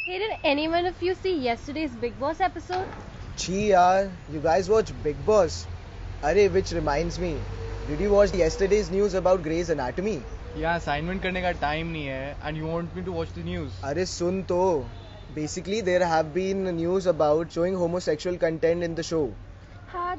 Hey, did anyone of you see yesterday's Big Boss episode? Gee, yaar, you guys watch Big Boss? Arey, which reminds me, did you watch yesterday's news about Grey's Anatomy? यहाँ assignment करने का time नहीं है and you want me to watch the news. Arey, sun to. Basically, there have been news about showing homosexual content in the show.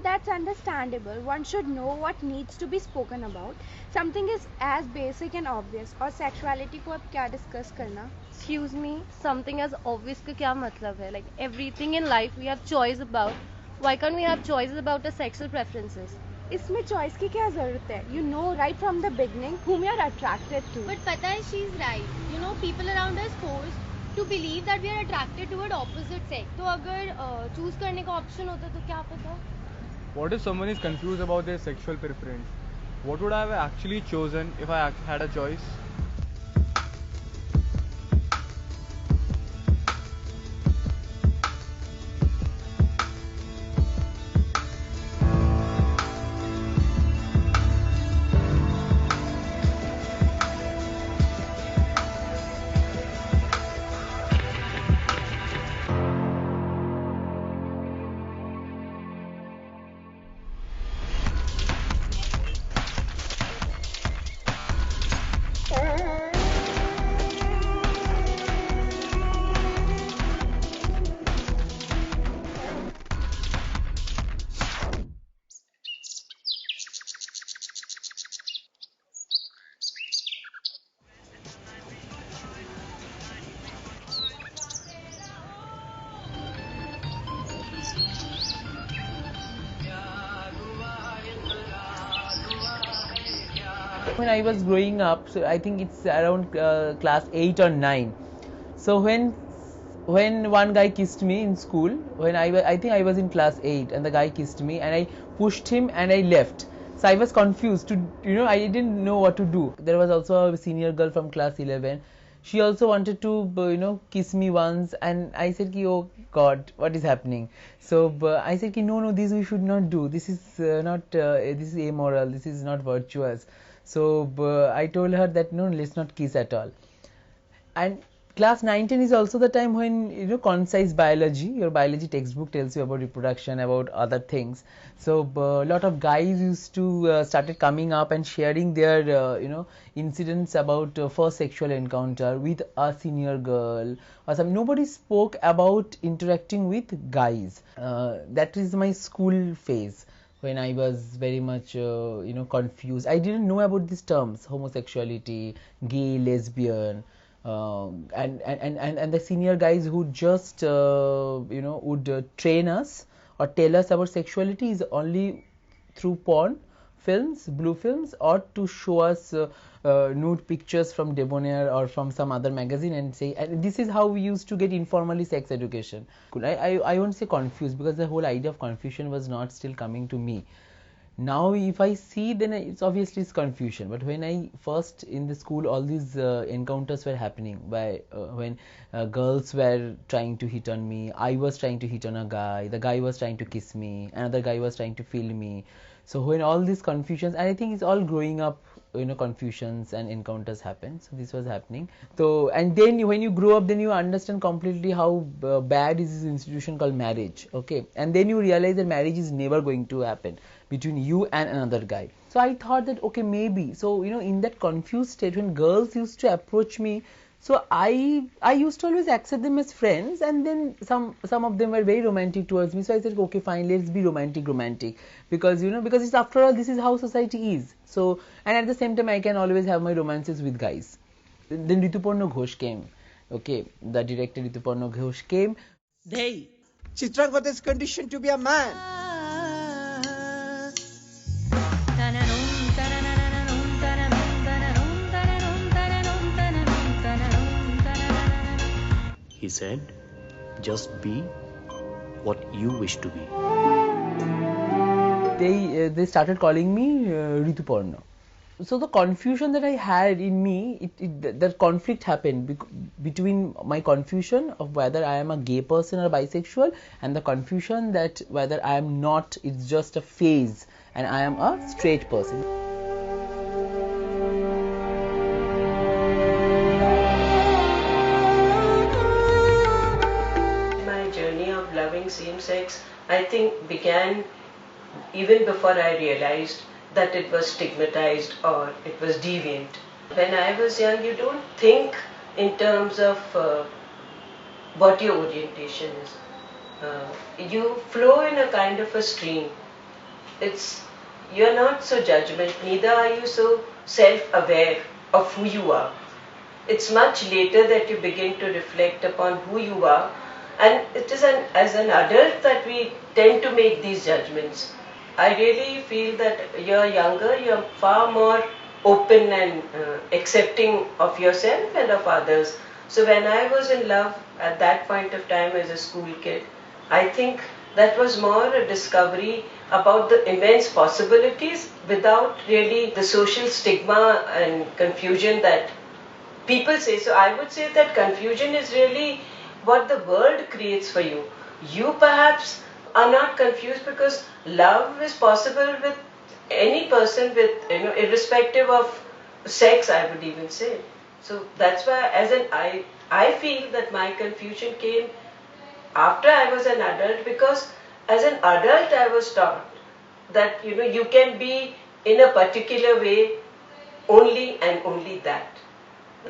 That's understandable. One should know what needs to be spoken about. Something is as basic and obvious. और sexuality को अब क्या discuss करना? Excuse me, something as obvious का क्या मतलब है? Like everything in life we have choice about. Why can't we have choices about our sexual preferences? इसमें choice की क्या ज़रूरत है? You know right from the beginning whom you are attracted to. But पता है she's right. You know people around us forced to believe that we are attracted toward opposite sex. तो अगर choose करने का option होता तो क्या पता? What if someone is confused about their sexual preference? What would I have actually chosen if I had a choice? When I was growing up, so I think it's around class 8 or 9. So when one guy kissed me in school, when I think I was in class 8 and the guy kissed me and I pushed him and I left. So I was confused I didn't know what to do. There was also a senior girl from class 11. She also wanted to kiss me once and I said oh god, what is happening? So I said no, this we should not do. This is not this is immoral, this is not virtuous. So I told her that no, let's not kiss at all. And class 19 is also the time when concise biology, your biology textbook tells you about reproduction, about other things. So a lot of guys used to started coming up and sharing their incidents about first sexual encounter with a senior girl or something. Nobody spoke about interacting with guys. That is my school phase, when I was very much confused. I didn't know about these terms: homosexuality, gay, lesbian, and the senior guys who just would train us or tell us about sexuality is only through porn films, blue films, or to show us nude pictures from Debonair or from some other magazine and say, and this is how we used to get informally sex education. I won't say confused, because the whole idea of confusion was not still coming to me. Now if I see, then it's obviously it's confusion. But when I first in the school, all these encounters were happening by when girls were trying to hit on me, I was trying to hit on a guy, the guy was trying to kiss me, another guy was trying to feel me. So when all these confusions, and I think it's all growing up, confusions and encounters happen. So this was happening. So, and then when you grow up, then you understand completely how bad is this institution called marriage. Okay, and then you realize that marriage is never going to happen between you and another guy. So I thought that okay, maybe. So in that confused state, when girls used to approach me, so I used to always accept them as friends, and then some of them were very romantic towards me. So I said, okay, fine, let's be romantic, because because it's, after all, this is how society is. So, and at the same time, I can always have my romances with guys. Then Rituparna Ghosh came. Okay, the director Rituparna Ghosh came. Hey, Chitrangada is conditioned to be a man. He said, just be what you wish to be. They started calling me Rituparna. So the confusion that I had in me, that conflict happened between my confusion of whether I am a gay person or bisexual, and the confusion that whether I am not, it's just a phase, and I am a straight person. same sex, I think began even before I realized that it was stigmatized or it was deviant. When I was young, you don't think in terms of what your orientation is. You flow in a kind of a stream. You're not so judgmental, neither are you so self-aware of who you are. It's much later that you begin to reflect upon who you are, and it is as an adult that we tend to make these judgments. I really feel that you're younger, you're far more open and accepting of yourself and of others. So when I was in love at that point of time as a school kid, I think that was more a discovery about the immense possibilities without really the social stigma and confusion that people say. So I would say that confusion is really what the world creates for you. You perhaps are not confused because love is possible with any person, with irrespective of sex, I would even say. So that's why I feel that my confusion came after I was an adult, because as an adult I was taught that you can be in a particular way only and only that.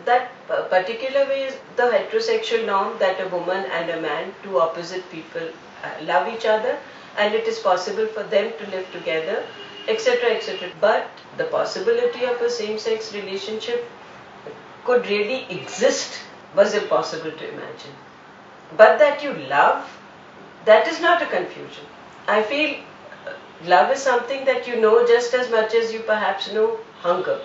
That particular way is the heterosexual norm that a woman and a man, two opposite people, love each other and it is possible for them to live together, etc., etc. But the possibility of a same-sex relationship could really exist was impossible to imagine. But that you love, that is not a confusion. I feel love is something that you know just as much as you perhaps know hunger.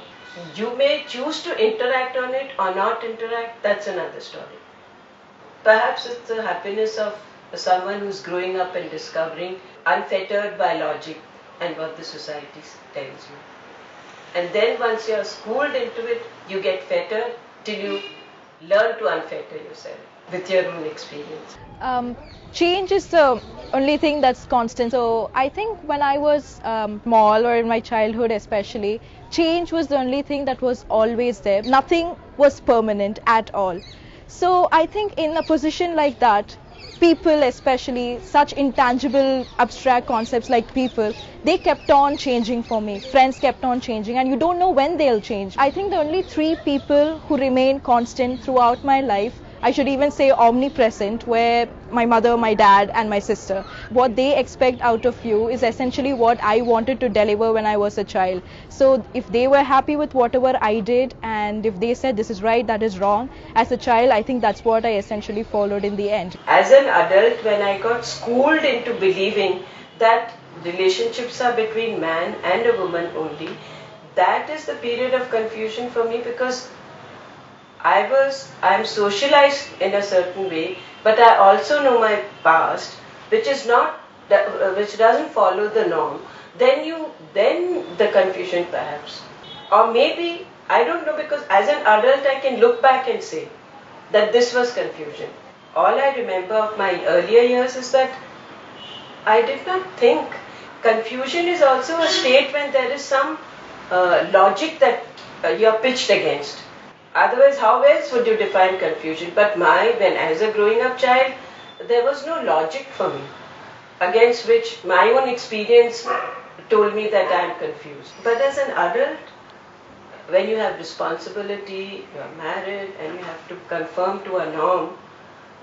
You may choose to interact on it or not interact, that's another story. Perhaps it's the happiness of someone who's growing up and discovering, unfettered by logic and what the society tells you. And then once you're schooled into it, you get fettered till you learn to unfetter yourself with your own experience. Change is the only thing that's constant. So I think when I was small or in my childhood especially, change was the only thing that was always there. Nothing was permanent at all. So I think in a position like that, people, especially such intangible abstract concepts like people, they kept on changing for me. Friends kept on changing and you don't know when they'll change. I think the only three people who remain constant throughout my life, I should even say omnipresent, were my mother, my dad and my sister. What they expect out of you is essentially what I wanted to deliver when I was a child. So if they were happy with whatever I did and if they said this is right, that is wrong, as a child I think that's what I essentially followed in the end. As an adult, when I got schooled into believing that relationships are between man and a woman only, that is the period of confusion for me, because I'm socialized in a certain way, but I also know my past, which is not, which doesn't follow the norm. Then the confusion perhaps, or maybe I don't know, because as an adult I can look back and say that this was confusion. All I remember of my earlier years is that I did not think. Confusion is also a state when there is some logic that you are pitched against. Otherwise, how else would you define confusion? But when as a growing up child, there was no logic for me against which my own experience told me that I am confused. But as an adult, when you have responsibility, you are married and you have to conform to a norm,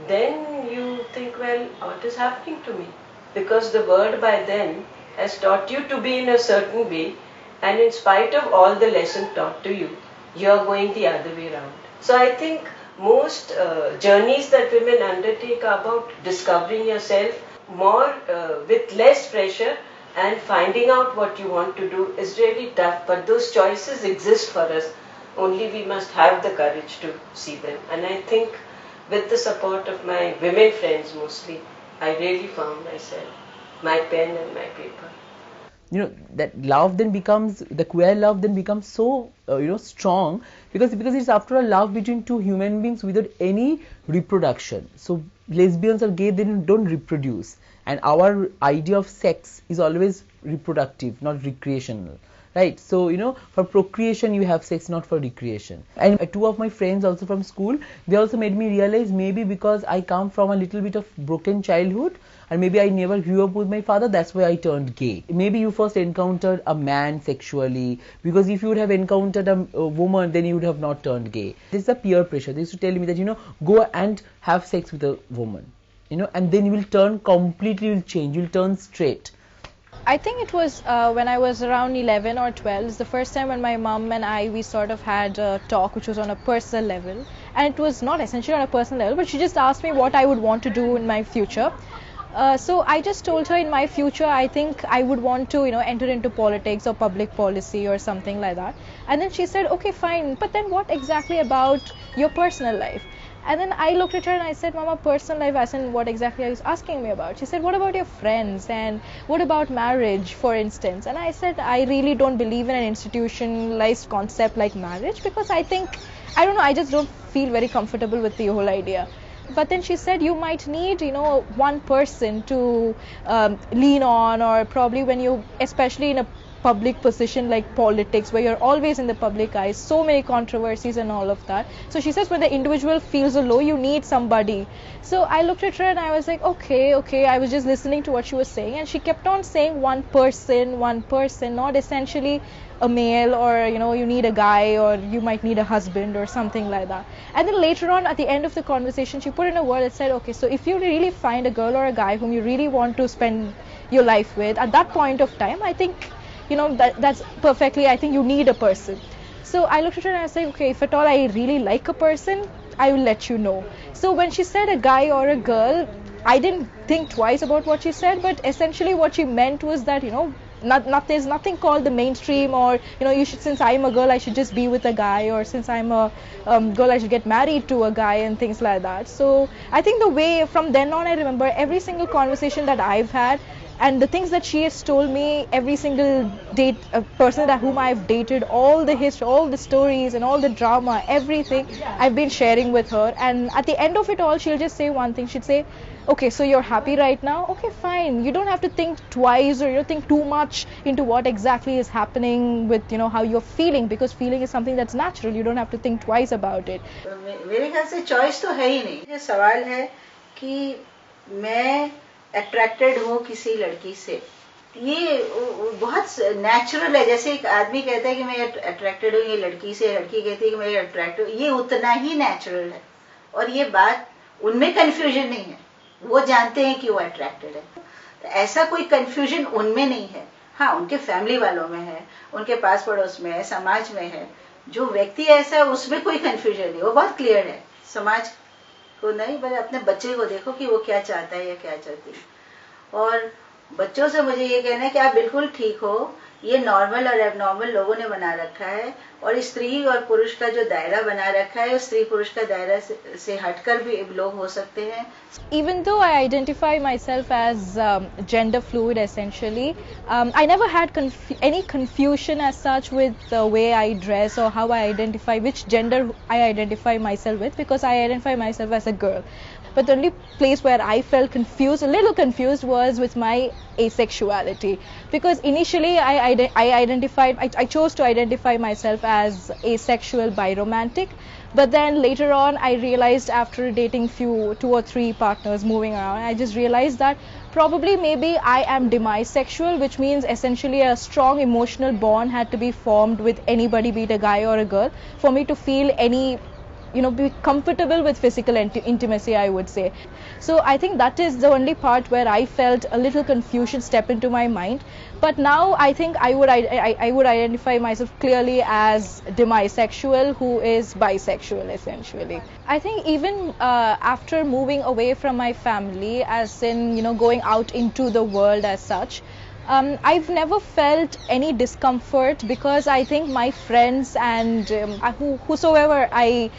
then you think, well, what is happening to me? Because the world by then has taught you to be in a certain way, and in spite of all the lesson taught to you, you are going the other way around. So I think most journeys that women undertake are about discovering yourself more with less pressure, and finding out what you want to do is really tough, but those choices exist for us, only we must have the courage to see them. And I think with the support of my women friends mostly, I really found myself, my pen and my paper. That love then becomes, the queer love then becomes so strong because it's after a love between two human beings without any reproduction. So lesbians or gay, they don't reproduce, and our idea of sex is always reproductive, not recreational. right? So for procreation you have sex, not for recreation. And two of my friends also from school, they also made me realize maybe because I come from a little bit of broken childhood, and maybe I never grew up with my father, that's why I turned gay. Maybe you first encountered a man sexually, because if you would have encountered a woman, then you would have not turned gay. This is a peer pressure. They used to tell me that go and have sex with a woman, and then you will turn completely, you will change, you will turn straight. I think it was when I was around 11 or 12. It's the first time when my mum and we sort of had a talk which was on a personal level. And it was not essentially on a personal level, but she just asked me what I would want to do in my future. So I just told her in my future, I think I would want to, enter into politics or public policy or something like that. And then she said, okay, fine. But then what exactly about your personal life? And then I looked at her and I said, Mama, personal life, as in what exactly are you asking me about? She said, what about your friends? And what about marriage, for instance? And I said, I really don't believe in an institutionalized concept like marriage, because I don't know, I just don't feel very comfortable with the whole idea. But then she said, you might need, one person to lean on, or probably when you, especially in a public position like politics, where you're always in the public eyes, so many controversies and all of that. So she says when the individual feels low, you need somebody. So I looked at her and I was like, okay, I was just listening to what she was saying, and she kept on saying one person, not essentially a male, or you need a guy, or you might need a husband or something like that. And then later on at the end of the conversation, she put in a word that said, okay, so if you really find a girl or a guy whom you really want to spend your life with, at that point of time, I think that's perfectly, I think you need a person. So I looked at her and I said, okay, if at all I really like a person, I will let you know. So when she said a guy or a girl, I didn't think twice about what she said, but essentially what she meant was that, there's nothing called the mainstream, or you should, since I'm a girl, I should just be with a guy, or since I'm a girl, I should get married to a guy, and things like that. So I think the way from then on, I remember every single conversation that I've had, and the things that she has told me, every single person whom I've dated, all the history, all the stories and all the drama, everything I've been sharing with her. And at the end of it all, she'll just say one thing. She'd say, okay, so you're happy right now? Okay, fine. You don't have to think twice, or think too much into what exactly is happening with how you're feeling, because feeling is something that's natural. You don't have to think twice about it. मेरे ख्याल से choice तो है ही नहीं. ये सवाल है कि मैं अट्रैक्टेड हूँ किसी लड़की से, ये बहुत नेचुरल है. जैसे एक आदमी कहता है कि मैं अट्रैक्टेड हूँ ये लड़की से, लड़की कहती है कि मैं अट्रैक्टेड, ये उतना ही नेचुरल है. और ये बात, उनमें कंफ्यूजन नहीं है, वो जानते हैं कि वो अट्रैक्टेड है. तो ऐसा कोई कंफ्यूजन उनमें नहीं है. हाँ, उनके फैमिली वालों में है, उनके पास पड़ोस में है, समाज में है. जो व्यक्ति ऐसा है उसमें कोई कंफ्यूजन नहीं, वो बहुत क्लियर है. समाज को नहीं, बस अपने बच्चे को देखो कि वो क्या चाहता है या क्या चाहती है. और बच्चों से मुझे ये कहना है कि आप बिल्कुल ठीक हो, ये नॉर्मल और एबनॉर्मल लोगों ने बना रखा है, और स्त्री और पुरुष का जो दायरा बना रखा है, उस स्त्री पुरुष का दायरा से हटकर भी लोग हो सकते हैं. Even though I identify myself as gender fluid essentially, I never had any confusion as such with the way I dress or how I identify, which gender I identify myself with, because I identify myself as a girl. But the only place where I felt a little confused, was with my asexuality. Because initially I chose to identify myself as asexual biromantic. But then later on, I realized after dating 2 or 3 partners moving around, I just realized that probably maybe I am demisexual, which means essentially a strong emotional bond had to be formed with anybody, be it a guy or a girl, for me to feel any, be comfortable with physical intimacy, I would say. So I think that is the only part where I felt a little confusion step into my mind. But now I think I would identify myself clearly as demisexual, who is bisexual essentially. I think even after moving away from my family, as in going out into the world as such, I've never felt any discomfort, because I think my friends and whosoever I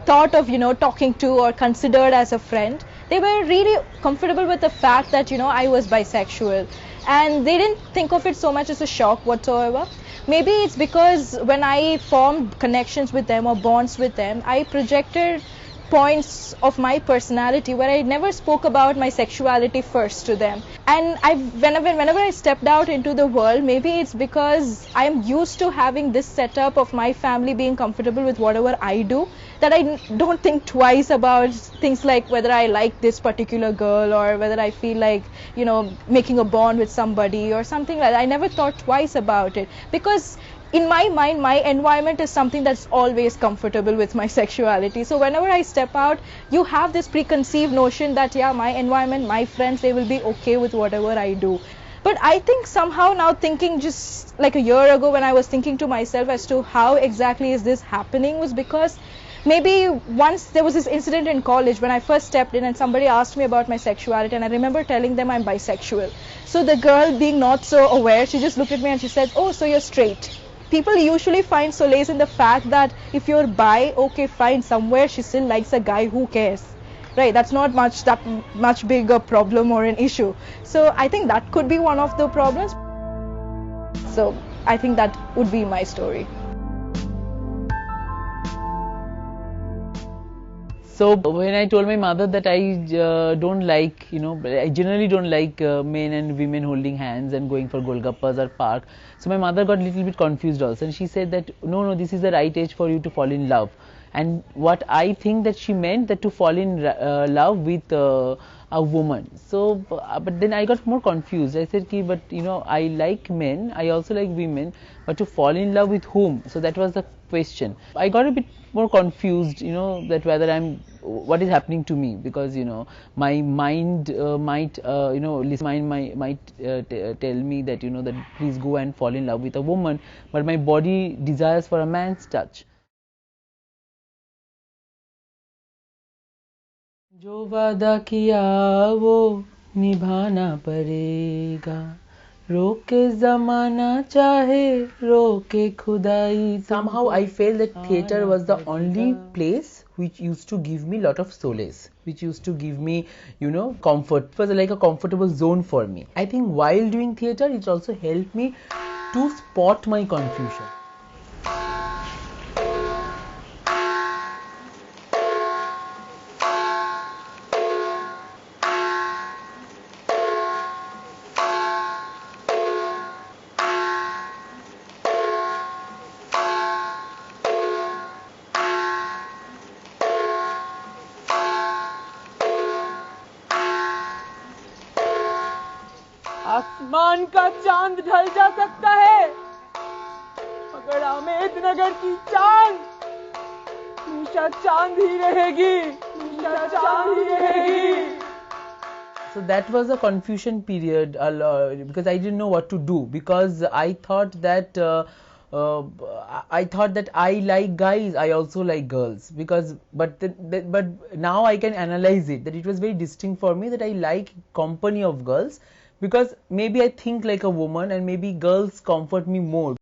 thought of talking to or considered as a friend, they were really comfortable with the fact that I was bisexual, and they didn't think of it so much as a shock whatsoever. Maybe it's because when I formed connections with them or bonds with them, I projected points of my personality where I never spoke about my sexuality first to them. And whenever I stepped out into the world, maybe it's because I'm used to having this setup of my family being comfortable with whatever I do, that I don't think twice about things like whether I like this particular girl or whether I feel like, you know, making a bond with somebody or something like that. I never thought twice about it because in my mind, my environment is something that's always comfortable with my sexuality. So whenever I step out, you have this preconceived notion that, yeah, my environment, my friends, they will be okay with whatever I do. But I think somehow now, thinking just like a year ago when I was thinking to myself as to how exactly is this happening, was because maybe once there was this incident in college when I first stepped in and somebody asked me about my sexuality, and I remember telling them I'm bisexual. So the girl, being not so aware, she just looked at me and she said, "Oh, so you're straight." People usually find solace in the fact that if you're bi, okay, fine, somewhere she still likes a guy, who cares? Right, that's not that much big a problem or an issue. So I think that could be one of the problems. So I think that would be my story. So when I told my mother that I don't like, I generally don't like men and women holding hands and going for Golgappas or park. So my mother got a little bit confused also, and she said that no, this is the right age for you to fall in love. And what I think that she meant that to fall in love with a woman. So, but then I got more confused. I said, but I like men, I also like women, but to fall in love with whom? So that was the question. I got a bit more confused, that whether what is happening to me, because my mind might tell me that that please go and fall in love with a woman, but my body desires for a man's touch. जो वादा किया वो निभाना पड़ेगा, रोके ज़माना चाहे रोके खुदाई. Somehow I felt that theatre was the only place which used to give me lot of solace, which used to give me, comfort. It was like a comfortable zone for me. I think while doing theatre, it also helped me to spot my confusion. आसमान का चांद ढल जा सकता है, मगर अहमदनगर की चांद हमेशा चांद ही रहेगी, हमेशा चांद ही रहेगी. So that was a confusion period because I didn't know what to do, because I thought that I like guys, I also like girls, but now I can analyze it, that it was very distinct for me that I like company of girls, because maybe I think like a woman and maybe girls comfort me more.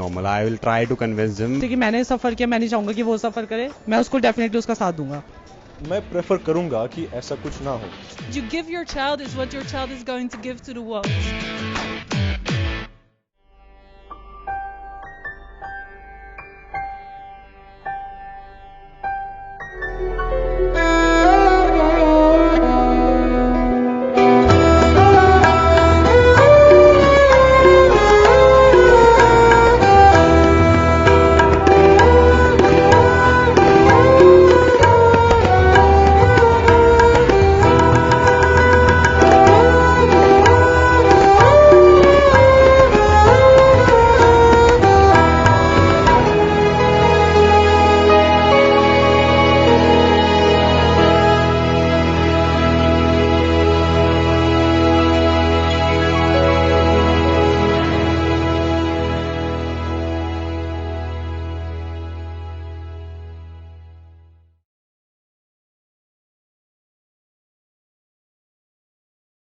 normal. I will try to convince him. कि मैंने सफ़र किया, मैं नहीं चाहूँगा कि वो सफ़र करे, मैं उसको डेफिनेटली उसका साथ दूंगा. मैं प्रेफर करूंगा कि ऐसा कुछ ना हो. You give your child is what your child is going to give to the world.